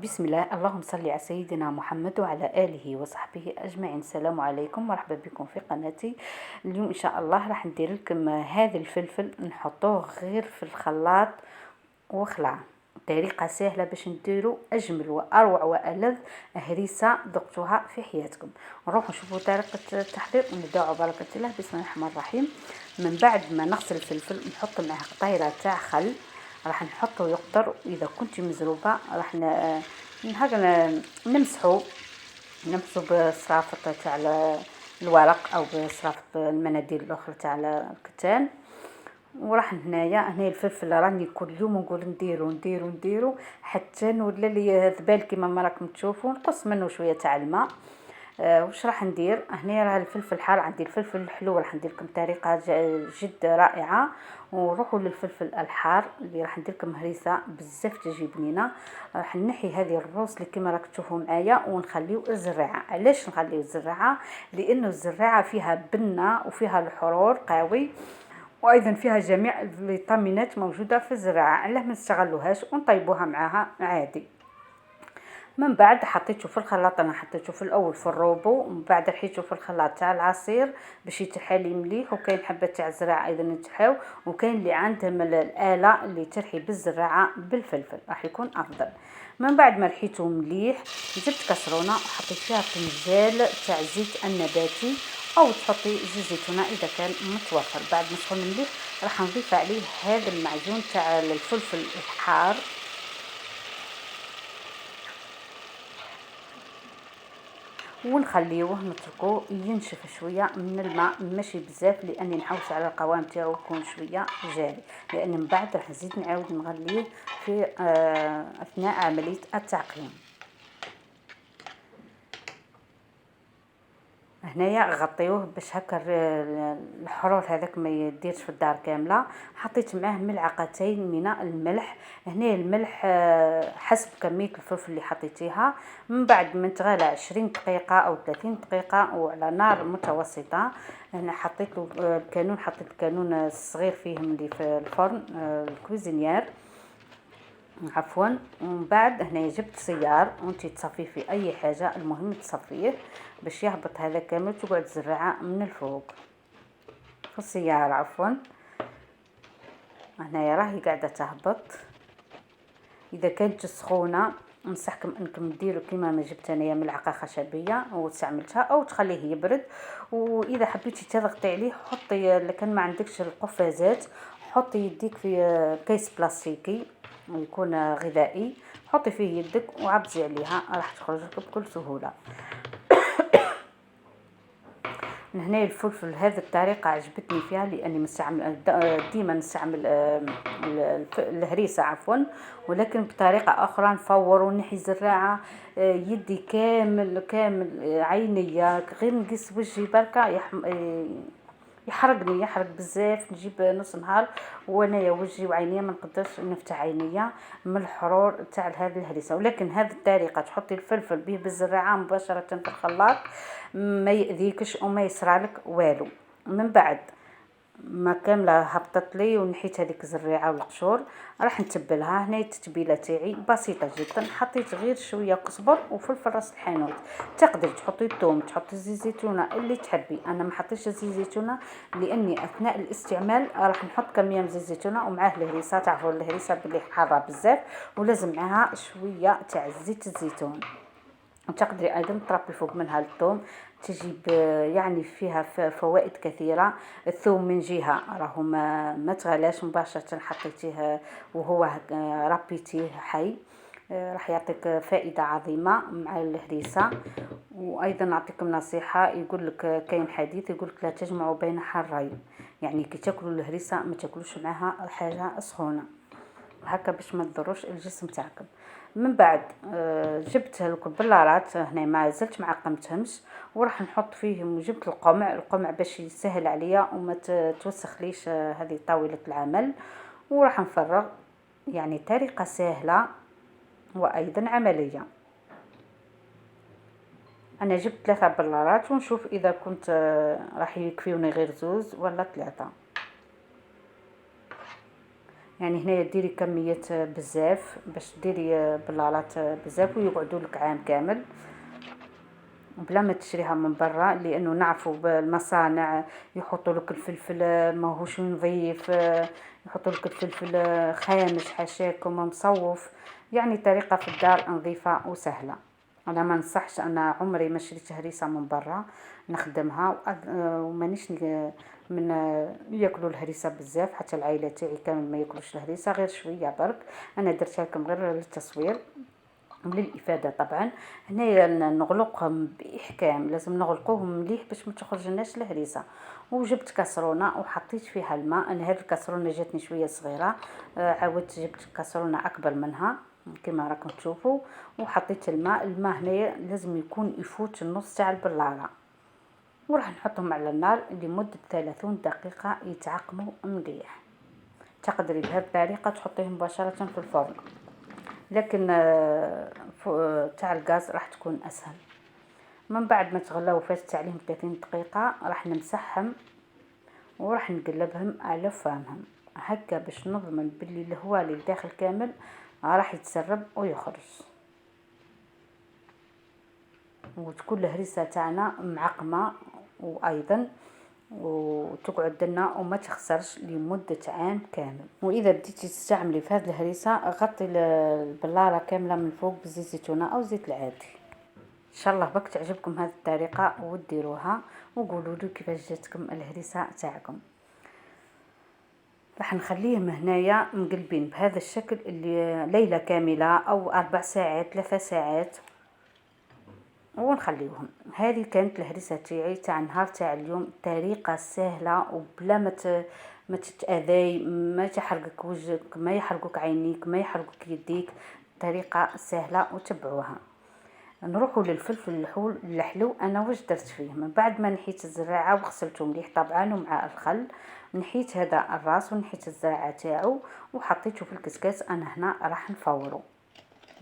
بسم الله، اللهم صل على سيدنا محمد وعلى آله وصحبه أجمعين. السلام عليكم ورحبا بكم في قناتي. اليوم إن شاء الله راح ندير لكم هذا الفلفل نحطوه غير في الخلاط وخلع. طريقة سهلة باش نديروا أجمل وأروع وألذ هريسة ذقتوها في حياتكم. نروح نشوفوا طريقة التحضير ونبداو على بركة الله. بسم الله الرحمن الرحيم. من بعد ما نغسل الفلفل نحط معه قطيرة تاع خل، راح نحطه يقطر. واذا كنت مزروبه راح نمسحو بصرافه تاع الورق او بصرافه المناديل الاخرى تاع الكتان. وراح هنايا الفلفل راني كل يوم نقول نديرو حتى نولى لي ذبال كيما ما راكم تشوفوا. نقص منه شويه تاع الماء. واش راح ندير هنا؟ راه الفلفل الحار عندي، الفلفل الحلو راح ندير لكم طريقه جد رائعه. وروحوا للفلفل الحار اللي راح ندير لكم هريسه بزاف تجي بنينه. راح نحي هذه الروس اللي كما راك تشوفوا معايا ونخليو الزراعه. علاش نخليو الزراعه؟ لانه الزراعه فيها بنه وفيها الحرور قوي، وايضا فيها جميع الفيتامينات موجوده في الزراعه. علاه ما نستغلوهاش ونطيبوها معاها عادي. من بعد حطيته في الخلاط، انا حطيته في الاول في الروبو، ومن بعد رحيته في الخلاط تاع العصير باش يتحالي مليح. وكاين حبه تاع الزراعه ايضا يتحاو، وكاين اللي عندهم الاله اللي ترحي بالزراعه بالفلفل راح يكون افضل. من بعد ما رحيته مليح جبت كسرونه وحطيت فيها فنجال تاع زيت النباتي، او تحطي زيت زيتونه اذا كان متوفر. بعد ما سخن مليح راح نضيف عليه هذا المعجون تاع الفلفل الحار، ونخليوه نتركوه ينشف شويه من الماء، ماشي بزاف لاني نحوس على القوام تاعو يكون شويه جاري. لان من بعد راح نزيد نعاود نغليه في اثناء عمليه التعقيم. هنايا غطيوه باش هكا الحرور هذاك ما يديرش في الدار كامله. حطيت معاه ملعقتين من الملح. هنا الملح حسب كميه الفلفل اللي حطيتيها. من بعد من تغلى 20 دقيقه او 30 دقيقه وعلى نار متوسطه. هنا حطيت له الكانون، حطيت الكانون الصغير فيهم اللي في الفرن الكويزينيير عفوا. ومن بعد هنا جبت سيار وانتي تصفيه في اي حاجه، المهم تصفيه باش يهبط هذا كامل. تقعد الزراعه من الفوق في السياره عفوا. هنايا راهي قاعده تهبط. اذا كانت سخونه ننصحكم انكم ديروا كيما ما جبت انايا ملعقه خشبيه واستعملتها، او تخليه يبرد. واذا حبيتي تضغطي عليه حطي، لكن ما عندكش القفازات حطي يديك في كيس بلاستيكي يكون غذائي، حطي فيه يدك وعبزي عليها راح تخرج لك بكل سهوله. هنا الفلفل هذه الطريقه عجبتني فيها لاني مستعمل ديما نستعمل الهريسه عفوا، ولكن بطريقه اخرى نفور ونحي الزراعه يدي كامل عينيا غير نقيس وجهي بركه يحرق بزاف. نجيب نص نهار وانا وجهي وعينيا ما نقدرش نفتح عينيا من الحرور تاع هذه الهريسه. ولكن هذه الطريقه تحطي الفلفل به بالزراعه مباشره في الخلاط ما يأذيكش وما يصرالك والو. من بعد ما كامله هبطت لي ونحيت هذيك الزريعه والقشور راح نتبلها. هنا التتبيله تاعي بسيطه جدا. حطيت غير شويه قزبر وفلفل راس الحانوت. تقدري تحطي الثوم، تحطي زيت زيتونه اللي تحبي. انا ما حطيتش زيت زيتونه لاني اثناء الاستعمال راح نحط كميه من زيت زيتونه ومعاه الهريسه. تعرفوا الهريسه بلي حاره بزاف ولازم معاها شويه تاع زيت الزيتون. تقدري ايضا تربي فوق منها الثوم، تجيب يعني فيها فوائد كثيره. الثوم من جهه راهو ما تغلاش مباشره حطيتيه وهو ربيتيه حي، راح يعطيك فائده عظيمه مع الهريسه. وايضا نعطيكم نصيحه، يقول لك كاين حديث يقول لك لا تجمعوا بين حرين، يعني كي تاكلوا الهريسه ما تاكلوش معها حاجه سخونه هكا باش ما تضروش الجسم تاعكم. من بعد جبت البلارات هنا ما زلت ما عقمتهمش وراح نحط فيهم. وجبت القمع باش يسهل عليا وما توسخليش هذه طاوله العمل. وراح نفرغ. يعني طريقه سهله وايضا عمليه. انا جبت 3 بلارات ونشوف اذا كنت راح يكفيوني غير 2 ولا 3. يعني هنايا ديري كمية بزاف باش ديري بلالات بزاف ويقعدوا لك عام كامل بلا ما تشريها من برا، لانه نعرفوا بالمصانع يحطوا لك الفلفل ماهوش نظيف، يحطوا لك الفلفل خامش حاشاكم مصوف. يعني طريقة في الدار نظيفة وسهلة. انا ما نصحش، انا عمري ما شريت هريسة من برا نخدمها، ومانيش من ياكلوا الهريسة بزاف، حتى العائلة تاعي كامل ما ياكلوش الهريسة غير شوية برك. انا درتها لكم غير للتصوير وللإفادة طبعا. هنايا نغلقهم بإحكام، لازم نغلقوهم مليح باش ما تخرجناش الهريسة. وجبت كاسرونة وحطيت فيها الماء. انا هذه الكاسرونة جاتني شوية صغيرة، عاودت جبت كاسرونة اكبر منها كما راكم تشوفوا، وحطيت الماء هنايا لازم يكون يفوت النص تاع البلالة، وراح نحطهم على النار لمدة 30 دقيقة يتعقموا مليح. تقدري بهذه الطريقة تحطيهم مباشرة في الفرن، لكن تاع الغاز راح تكون اسهل. من بعد ما تغلاو وفاتت عليهم 30 دقيقة راح نمسحهم وراح نقلبهم على فمهم هكا باش نضمن باللي الهواء اللي داخل كامل راح يتسرب ويخرج، وتكون الهريسة تاعنا معقمة وايضا وتقعد لنا وما تخسرش لمدة عام كامل. واذا بديتي تستعملي في هذه الهريسة غطي البلالة كاملة من فوق بزيت زيتونة او زيت العادي. ان شاء الله بك تعجبكم هذه الطريقة وديروها وقولوا لي كيفاش جاتكم الهريسة تاعكم. راح نخليهم هنايا مقلبين بهذا الشكل اللي ليلة كاملة او 4 ساعات 3 ساعات ونخليوهم. هذه كانت الهريسه تاعي تاع النهار تاع اليوم، طريقه سهله وبلا ما تتاذي، ما تحرقك وجهك، ما يحرقك عينيك، ما يحرقك يديك. طريقه سهله وتبعوها. نروحوا للفلفل الحلو. انا واش درت فيه من بعد ما نحيت الزراعه وغسلته مليح طبعا ومع الخل، نحيت هذا الراس ونحيت الزراعه تاعو وحطيته في الكسكاس. انا هنا راح نفورو،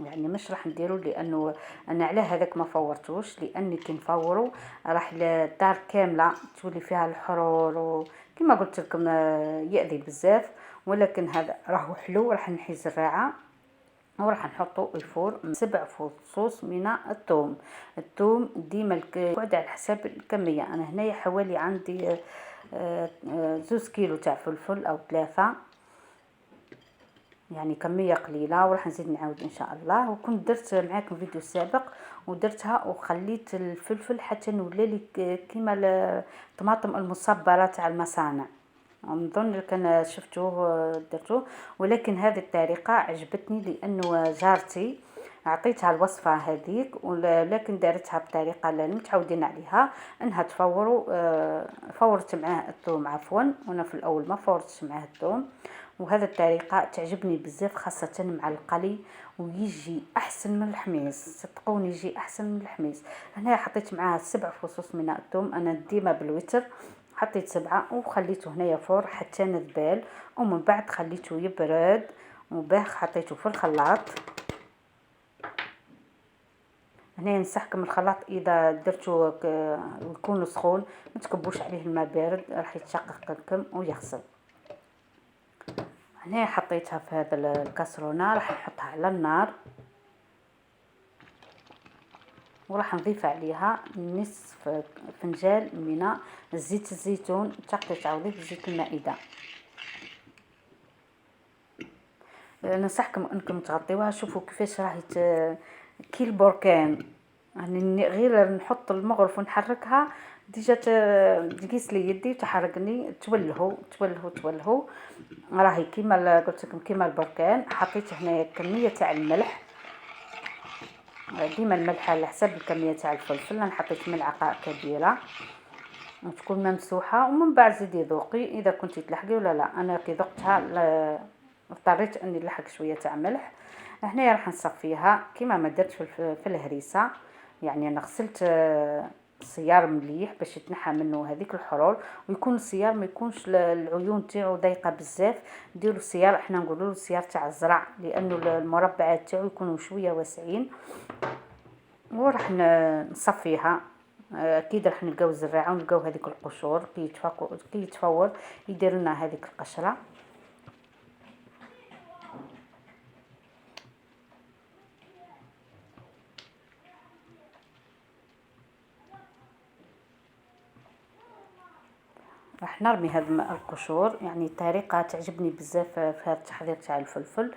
يعني مش راح نديرو، لانه انا على هذاك ما فورتوش، لاني كي نفورو راح الدار كامله تولي فيها الحرور وكما قلت لكم يأذي بزاف. ولكن هذا راهو حلو. راح نحي الزراعه وراح نحطو الفور 7 فصوص من الثوم. الثوم ديما يقعد على حساب الكميه. انا هنايا حوالي عندي 2 كيلو تاع فلفل او 3، يعني كميه قليله وراح نزيد نعاود ان شاء الله. وكنت درت معاكم فيديو سابق ودرتها وخليت الفلفل حتى نولي كيما الطماطم المصبره تاع المصانع. نظن كان شفتوه درتوه، ولكن هذه الطريقه عجبتني لانه جارتي عطيتها الوصفه هذيك، ولكن دارتها بطريقه لا متعودين عليها انها تفوروا. فورت معاه الثوم عفوا، وانا في الاول ما فورتش معاه الثوم. وهذا الطريقه تعجبني بزاف خاصه مع القلي، ويجي احسن من الحميص، صدقوني يجي احسن من الحميص. هنا حطيت معاه 7 فصوص من الثوم. انا ديما بالوتر حطيت 7 وخليته هنايا فور حتى نذبال، ومن بعد خليته يبرد وباه حطيته في الخلاط. هنا ننصحكم الخلاط اذا درتو يكون سخون ما تكبوش عليه الماء بارد، راح يتشقق لكم ويغسل. هنا حطيتها في هذا الكاسرونه، راح نحطها على النار وراح نضيف عليها نصف فنجان من زيت الزيتون. تقدر تعوضيه بزيت المائده. ننصحكم انكم تغطيوها. شوفوا كيفاش راهي كي البركان، يعني غير نحط المغرف ونحركها ديجا تقيس لي يدي وتحرقني. تولهو راهي كيما قلت لكم كيما البركان. حطيت هنا كميه تاع الملح، ديما الملح على حسب الكميه تاع الفلفل. انا حطيت ملعقه كبيره وتكون ممسوحه، ومن بعد زيدي ذوقي اذا كنتي تلحقي ولا لا. انا كي ذقتها اضطريت اني نلحق شويه تاع ملح. هنا راح نصفيها كيما ما درت في الهريسه. يعني انا غسلت السيار مليح باش يتنحى منه هذيك الحرور، ويكون السيار ما يكونش العيون تاعو ضيقه بزاف. ديروا السيار، احنا نقولوا له السيار تاع الزرع، لانه المربعات تاعو يكونوا شويه واسعين. وراح نصفيها. اكيد راح نلقاو الزراعه ونلقاو هذيك القشور كي يتفور يدير لنا هذيك القشره. راح نرمي هاد القشور. يعني الطريقه تعجبني بزاف في هذا التحضير تاع الفلفل.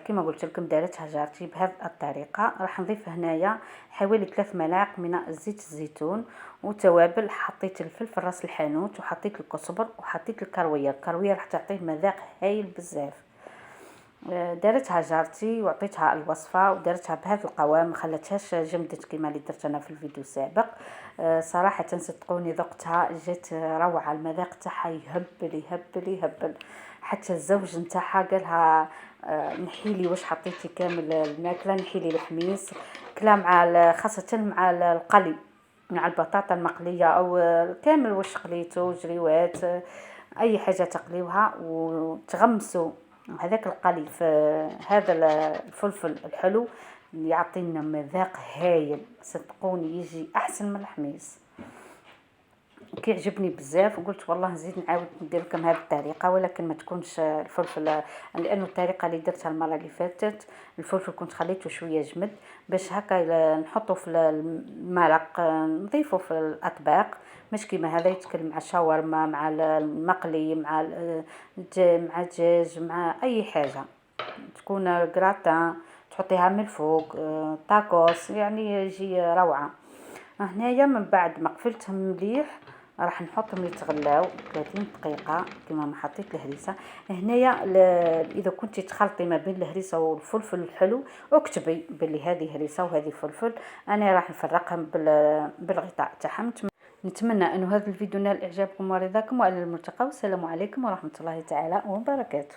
كما قلت لكم دارتها جارتي بهذه الطريقه. راح نضيف هنايا حوالي 3 ملاعق من زيت الزيتون وتوابل. حطيت الفلفل راس الحانوت وحطيت الكزبر وحطيت الكرويه راح تعطيه مذاق هايل بزاف. دارتها جارتي وعطيتها الوصفه ودارتها بهذا القوام، ما خلتهاش جمدت كما اللي درت انا في الفيديو السابق. صراحه صدقوني ذقتها جات روعه، المذاق تاعها يهبل يهبل يهبل. حتى الزوج نتاعها قالها نحيلي واش حطيتي كامل الماكله، نحيلي الحميص كلا مع خاصه مع القلي، مع البطاطا المقليه او كامل واش قليتو جريوات، اي حاجه تقليوها وتغمسوا هذاك القلي في هذا الفلفل الحلو يعطينا مذاق هايل. صدقوني يجي احسن من الحميص. كيعجبني بزاف وقلت والله نزيد نعاود ندير لكم هذه الطريقه، ولكن ما تكونش الفلفل، لانه الطريقه اللي درتها المره اللي فاتت الفلفل كنت خليته شويه جمد باش هكا نحطه في المرق نضيفه في الاطباق، مش كيما هذا يتكل مع شاورما مع المقلي مع الدجاج مع اي حاجه تكون غراتان تحطيها من الفوق تاكوس، يعني يجي روعه. هنايا من بعد ما قفلتهم مليح راح نحطهم يتغلاو 30 دقيقه كما ما حطيت الهريسه. هنايا اذا كنتي تخلطي ما بين الهريسه والفلفل الحلو اكتبي باللي هذه هريسه وهذه فلفل. انا راح نفرقهم بالغطاء تاعهم. نتمنى انه هذا الفيديو نال اعجابكم ورضاكم، والى الملتقى والسلام عليكم ورحمه الله تعالى وبركاته.